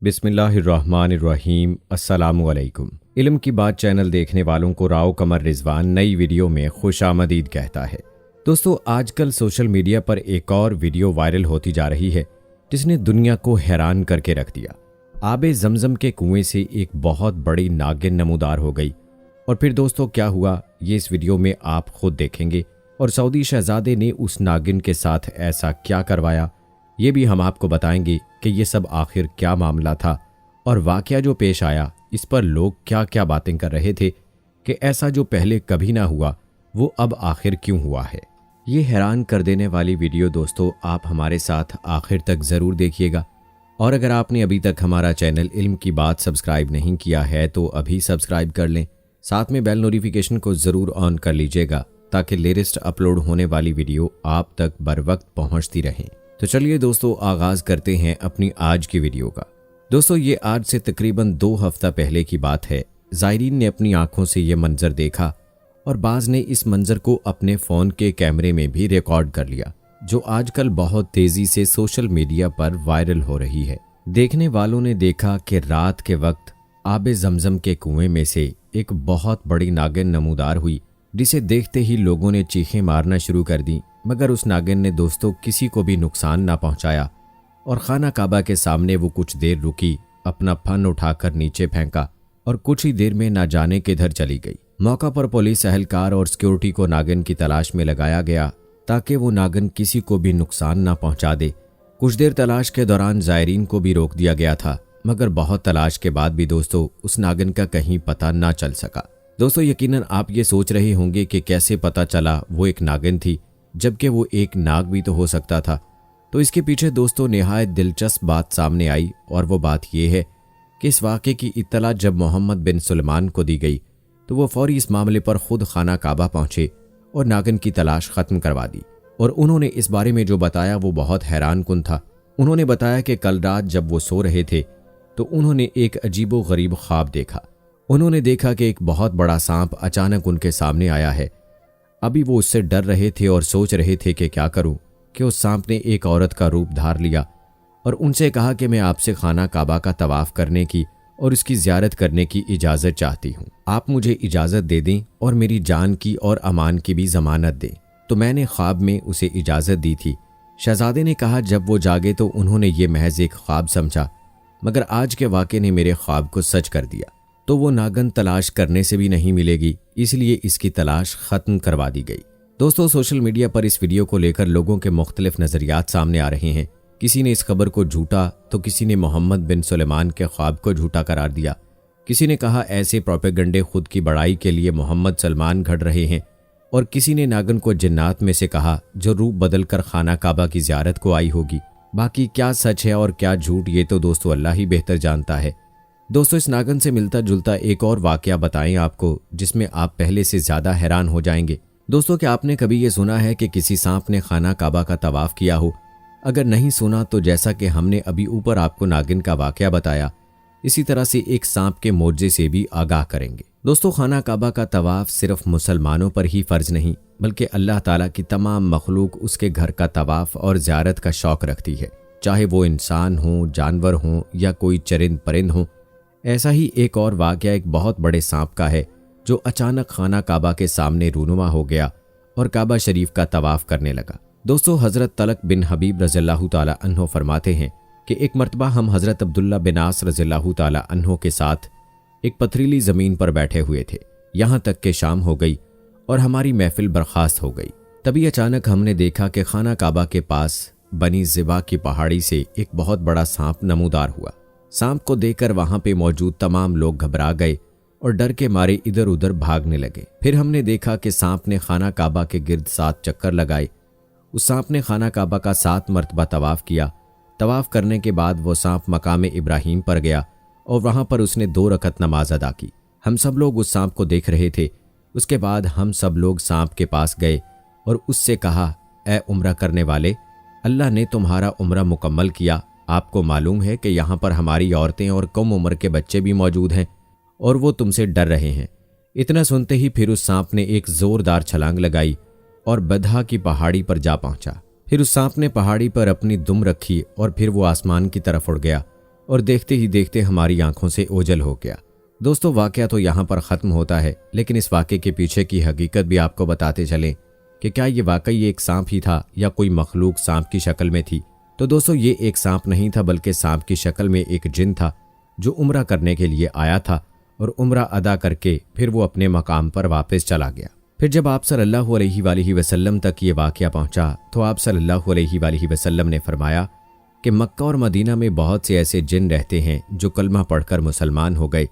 बिस्मिल्लाहिर्रहमानिर्रहीम। अस्सलामुअलैकुम। इल्म की बात चैनल देखने वालों को राव कमर रिजवान नई वीडियो में खुशामदीद कहता है। दोस्तों, आजकल सोशल मीडिया पर एक और वीडियो वायरल होती जा रही है जिसने दुनिया को हैरान करके रख दिया। आबे जमजम के कुएं से एक बहुत बड़ी नागिन नमूदार हो गई। और फिर दोस्तों क्या हुआ, ये इस वीडियो में आप खुद देखेंगे। और सऊदी शहजादे ने उस नागिन के साथ ऐसा क्या करवाया, ये भी हम आपको बताएंगे कि ये सब आखिर क्या मामला था और वाकया जो पेश आया इस पर लोग क्या क्या बातें कर रहे थे कि ऐसा जो पहले कभी ना हुआ वो अब आखिर क्यों हुआ है। ये हैरान कर देने वाली वीडियो दोस्तों आप हमारे साथ आखिर तक ज़रूर देखिएगा। और अगर आपने अभी तक हमारा चैनल इल्म की बात सब्सक्राइब नहीं किया है तो अभी सब्सक्राइब कर लें, साथ में बेल नोटिफिकेशन को ज़रूर ऑन कर लीजिएगा ताकि लेटेस्ट अपलोड होने वाली वीडियो आप तक बर वक्त पहुँचती रहें। तो चलिए दोस्तों आगाज़ करते हैं अपनी आज की वीडियो का। दोस्तों ये आज से तकरीबन 2 हफ्ता पहले की बात है। ज़ायरीन ने अपनी आंखों से ये मंजर देखा और बाज़ ने इस मंजर को अपने फ़ोन के कैमरे में भी रिकॉर्ड कर लिया, जो आजकल बहुत तेज़ी से सोशल मीडिया पर वायरल हो रही है। देखने वालों ने देखा कि रात के वक्त आबे जमजम के कुएं में से एक बहुत बड़ी नागिन नमूदार हुई, जिसे देखते ही लोगों ने चीखें मारना शुरू कर दी। मगर उस नागिन ने दोस्तों किसी को भी नुकसान ना पहुंचाया और खाना काबा के सामने वो कुछ देर रुकी, अपना फन उठाकर नीचे फेंका और कुछ ही देर में ना जाने किधर चली गई। मौका पर पुलिस एहलकार और सिक्योरिटी को नागिन की तलाश में लगाया गया ताकि वो नागिन किसी को भी नुकसान ना पहुंचा दे। कुछ देर तलाश के दौरान ज़ायरीन को भी रोक दिया गया था, मगर बहुत तलाश के बाद भी दोस्तों उस नागिन का कहीं पता ना चल सका। दोस्तों यकीनन आप ये सोच रहे होंगे कि कैसे पता चला वो एक नागिन थी जबकि वो एक नाग भी तो हो सकता था। तो इसके पीछे दोस्तों निहायत दिलचस्प बात सामने आई और वो बात ये है कि इस वाक़े की इत्तला जब मोहम्मद बिन सुलेमान को दी गई तो वो फौरी इस मामले पर खुद खाना काबा पहुंचे और नागिन की तलाश ख़त्म करवा दी। और उन्होंने इस बारे में जो बताया वो बहुत हैरान कुन था। उन्होंने बताया कि कल रात जब वो सो रहे थे तो उन्होंने एक अजीबो गरीब ख्वाब देखा। उन्होंने देखा कि एक बहुत बड़ा सांप अचानक उनके सामने आया है। अभी वो उससे डर रहे थे और सोच रहे थे कि क्या करूं कि उस सांप ने एक औरत का रूप धार लिया और उनसे कहा कि मैं आपसे खाना काबा का तवाफ करने की और इसकी ज़ियारत करने की इजाज़त चाहती हूं। आप मुझे इजाज़त दे दें और मेरी जान की और अमान की भी ज़मानत दें। तो मैंने ख्वाब में उसे इजाज़त दी थी। शहजादे ने कहा जब वो जागे तो उन्होंने ये महज एक ख्वाब समझा, मगर आज के वाक़े ने मेरे ख्वाब को सच कर दिया। तो वो नागन तलाश करने से भी नहीं मिलेगी, इसलिए इसकी तलाश ख़त्म करवा दी गई। दोस्तों सोशल मीडिया पर इस वीडियो को लेकर लोगों के मुख्तलिफ नज़रियात सामने आ रहे हैं। किसी ने इस खबर को झूठा तो किसी ने मोहम्मद बिन सुलेमान के ख्वाब को झूठा करार दिया। किसी ने कहा ऐसे प्रोपेगंडे खुद की बड़ाई के लिए मोहम्मद सलमान घड़ रहे हैं। और किसी ने नागन को जिन्नात में से कहा जो रूप बदल कर खाना काबा की ज़ियारत को आई होगी। बाकी क्या सच है और क्या झूठ ये तो दोस्तों अल्लाह ही बेहतर जानता है। दोस्तों इस नागन से मिलता जुलता एक और वाकया बताएं आपको जिसमें आप पहले से ज़्यादा हैरान हो जाएंगे। दोस्तों क्या आपने कभी ये सुना है कि किसी सांप ने खाना काबा का तवाफ किया हो? अगर नहीं सुना तो जैसा कि हमने अभी ऊपर आपको नागिन का वाकया बताया, इसी तरह से एक सांप के मोर्जे से भी आगाह करेंगे। दोस्तों खाना काबा का तवाफ सिर्फ मुसलमानों पर ही फ़र्ज नहीं बल्कि अल्लाह ताला की तमाम मखलूक उसके घर का तवाफ और ज़ियारत का शौक़ रखती है, चाहे वो इंसान हो, जानवर हों या कोई चरिंद परिंद हो। ऐसा ही एक और वाकया एक बहुत बड़े सांप का है जो अचानक खाना काबा के सामने रूनुमा हो गया और काबा शरीफ का तवाफ करने लगा। दोस्तों हज़रत तलक बिन हबीब रज़ियल्लाहु ताला अन्हो फरमाते हैं कि एक मरतबा हम हज़रत अब्दुल्ला बिन आस रज़ियल्लाहु ताला अन्हो के साथ एक पथरीली ज़मीन पर बैठे हुए थे। यहाँ तक कि शाम हो गई और हमारी महफिल बर्खास्त हो गई। तभी अचानक हमने देखा कि खाना काबा के पास बनी ज़िबा की पहाड़ी से एक बहुत बड़ा सांप नमूदार हुआ। सांप को देखकर वहां पे मौजूद तमाम लोग घबरा गए और डर के मारे इधर उधर भागने लगे। फिर हमने देखा कि सांप ने खाना काबा के गिर्द 7 चक्कर लगाए। उस सांप ने खाना काबा का 7 मरतबा तवाफ किया। तवाफ करने के बाद वो सांप मकाम इब्राहीम पर गया और वहां पर उसने 2 रकत नमाज अदा की। हम सब लोग उस सांप को देख रहे थे। उसके बाद हम सब लोग सांप के पास गए और उससे कहा, ए उम्रा करने वाले, अल्लाह ने तुम्हारा उम्रा मुकम्मल किया। आपको मालूम है कि यहाँ पर हमारी औरतें और कम उम्र के बच्चे भी मौजूद हैं और वो तुमसे डर रहे हैं। इतना सुनते ही फिर उस सांप ने एक ज़ोरदार छलांग लगाई और बधा की पहाड़ी पर जा पहुंचा। फिर उस सांप ने पहाड़ी पर अपनी दुम रखी और फिर वो आसमान की तरफ उड़ गया اور دیکھتے ہی دیکھتے ہماری آنکھوں سے اوجھل ہو گیا۔ دوستو واقعہ تو یہاں پر ختم ہوتا ہے، لیکن اس واقعے کے پیچھے کی حقیقت بھی آپ کو بتاتے چلیں کہ کیا یہ واقعی ایک سانپ ہی تھا یا کوئی مخلوق سانپ کی شکل میں تھی؟ تو دوستو یہ ایک سانپ نہیں تھا بلکہ سانپ کی شکل میں ایک جن تھا جو عمرہ کرنے کے لیے آیا تھا، اور عمرہ ادا کر کے پھر وہ اپنے مقام پر واپس چلا گیا۔ پھر جب آپ صلی اللہ علیہ وآلہ وسلم تک یہ واقعہ پہنچا تو آپ صلی اللہ علیہ وآلہ وسلم نے فرمایا کہ مکہ اور مدینہ میں بہت سے ایسے جن رہتے ہیں جو کلمہ پڑھ کر مسلمان ہو گئے،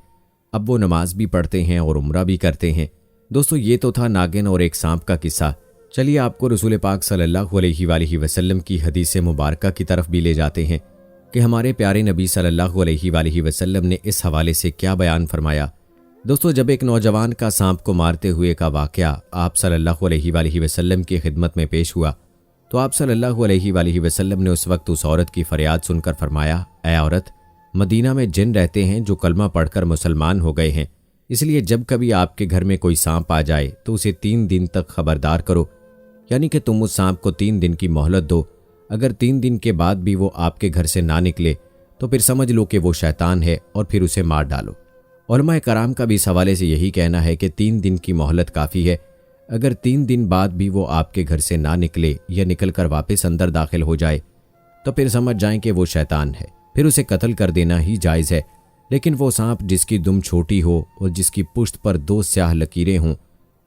اب وہ نماز بھی پڑھتے ہیں اور عمرہ بھی کرتے ہیں۔ دوستو یہ تو تھا ناگن اور ایک سانپ کا قصہ۔ چلیے آپ کو رسول پاک صلی اللہ علیہ وآلہ وسلم کی حدیث مبارکہ کی طرف بھی لے جاتے ہیں کہ ہمارے پیارے نبی صلی اللہ علیہ وآلہ وسلم نے اس حوالے سے کیا بیان فرمایا۔ دوستو جب ایک نوجوان کا سانپ کو مارتے ہوئے کا واقعہ آپ صلی اللہ علیہ وآلہ وسلم کی خدمت میں پیش ہوا تو آپ صلی اللہ علیہ وآلہ وسلم نے اس وقت اس عورت کی فریاد سن کر فرمایا، اے عورت، مدینہ میں جن رہتے ہیں جو کلمہ پڑھ کر مسلمان ہو گئے ہیں، اس لیے جب کبھی آپ کے گھر میں کوئی سانپ آ جائے تو اسے 3 دن تک خبردار کرو، یعنی کہ تم اس سانپ کو 3 دن کی مہلت دو۔ اگر 3 دن کے بعد بھی وہ آپ کے گھر سے نہ نکلے تو پھر سمجھ لو کہ وہ شیطان ہے اور پھر اسے مار ڈالو۔ علماء کرام کا بھی اس حوالے سے یہی کہنا ہے کہ 3 دن کی مہلت کافی ہے۔ اگر 3 دن بعد بھی وہ آپ کے گھر سے نہ نکلے یا نکل کر واپس اندر داخل ہو جائے تو پھر سمجھ جائیں کہ وہ شیطان ہے، پھر اسے قتل کر دینا ہی جائز ہے۔ لیکن وہ سانپ جس کی دم چھوٹی ہو اور جس کی پشت پر 2 سیاہ لکیریں ہوں،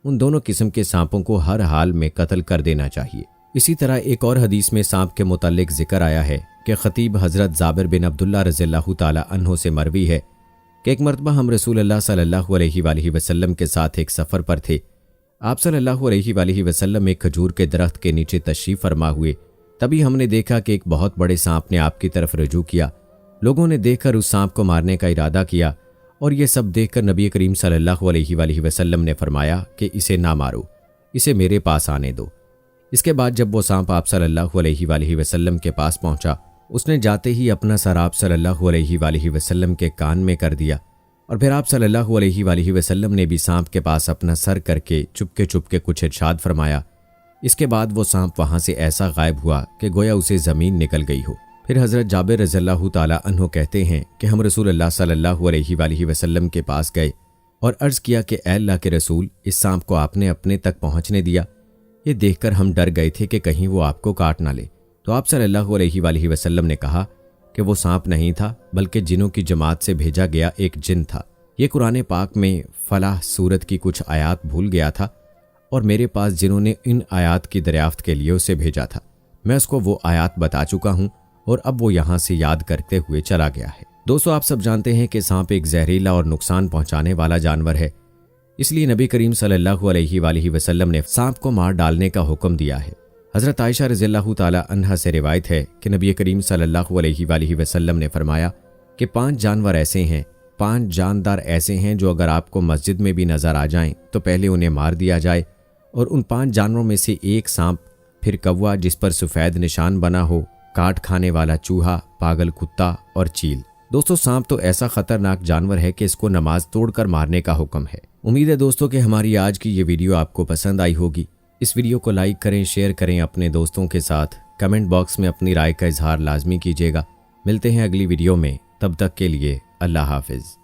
ان دونوں قسم کے سانپوں کو ہر حال میں قتل کر دینا چاہیے۔ اسی طرح ایک اور حدیث میں سانپ کے متعلق ذکر آیا ہے کہ خطیب حضرت جابر بن عبداللہ رضی اللہ تعالی عنہ سے مروی ہے کہ ایک مرتبہ ہم رسول اللہ صلی اللہ علیہ وآلہ وسلم کے ساتھ ایک سفر پر تھے۔ آپ صلی اللہ علیہ وآلہ وسلم ایک کھجور کے درخت کے نیچے تشریف فرما ہوئے، تبھی ہم نے دیکھا کہ ایک بہت بڑے سانپ نے آپ کی طرف رجوع کیا۔ لوگوں نے دیکھ کر اس سانپ کو مارنے کا ارادہ کیا، اور یہ سب دیکھ کر نبی کریم صلی اللہ علیہ وآلہ وسلم نے فرمایا کہ اسے نہ مارو، اسے میرے پاس آنے دو۔ اس کے بعد جب وہ سانپ آپ صلی اللہ علیہ وآلہ وسلم کے پاس پہنچا، اس نے جاتے ہی اپنا سر آپ صلی اللہ علیہ وآلہ وسلم کے کان میں کر دیا، اور پھر آپ صلی اللہ علیہ وآلہ وسلم نے بھی سانپ کے پاس اپنا سر کر کے چپکے کچھ ارشاد فرمایا۔ اس کے بعد وہ سانپ وہاں سے ایسا غائب ہوا کہ گویا اسے زمین نکل گئی ہو۔ پھر حضرت جابر رضی اللہ تعالی عنہ کہتے ہیں کہ ہم رسول اللہ صلی اللہ علیہ وآلہ وسلم کے پاس گئے اور عرض کیا کہ اے اللہ کے رسول، اس سانپ کو آپ نے اپنے تک پہنچنے دیا؟ یہ دیکھ کر ہم ڈر گئے تھے کہ کہیں وہ آپ کو کاٹ نہ لے۔ تو آپ صلی اللہ علیہ وآلہ وسلم نے کہا کہ وہ سانپ نہیں تھا بلکہ جنوں کی جماعت سے بھیجا گیا ایک جن تھا۔ یہ قرآن پاک میں فلاح سورت کی کچھ آیات بھول گیا تھا، اور میرے پاس جنہوں نے ان آیات کی دریافت کے لیے اسے بھیجا تھا، میں اس کو وہ آیات بتا چکا ہوں، اور اب وہ یہاں سے یاد کرتے ہوئے چلا گیا ہے۔ دوستو آپ سب جانتے ہیں کہ سانپ ایک زہریلا اور نقصان پہنچانے والا جانور ہے، اس لیے نبی کریم صلی اللہ علیہ وآلہ وسلم نے سانپ کو مار ڈالنے کا حکم دیا ہے۔ حضرت عائشہ رضی اللہ تعالی عنہا سے روایت ہے کہ نبی کریم صلی اللہ علیہ وآلہ وسلم نے فرمایا کہ 5 جانور ایسے ہیں، 5 جاندار ایسے ہیں جو اگر آپ کو مسجد میں بھی نظر آ جائیں تو پہلے انہیں مار دیا جائے، اور ان 5 جانوروں میں سے ایک سانپ، پھر کوا جس پر سفید نشان بنا ہو، کاٹ کھانے والا چوہا، پاگل کتا اور چیل۔ دوستو سانپ تو ایسا خطرناک جانور ہے کہ اس کو نماز توڑ کر مارنے کا حکم ہے۔ امید ہے دوستو کہ ہماری آج کی یہ ویڈیو آپ کو پسند آئی ہوگی۔ اس ویڈیو کو لائک کریں، شیئر کریں اپنے دوستوں کے ساتھ، کمنٹ باکس میں اپنی رائے کا اظہار لازمی کیجیے گا۔ ملتے ہیں اگلی ویڈیو میں، تب تک کے لیے اللہ حافظ۔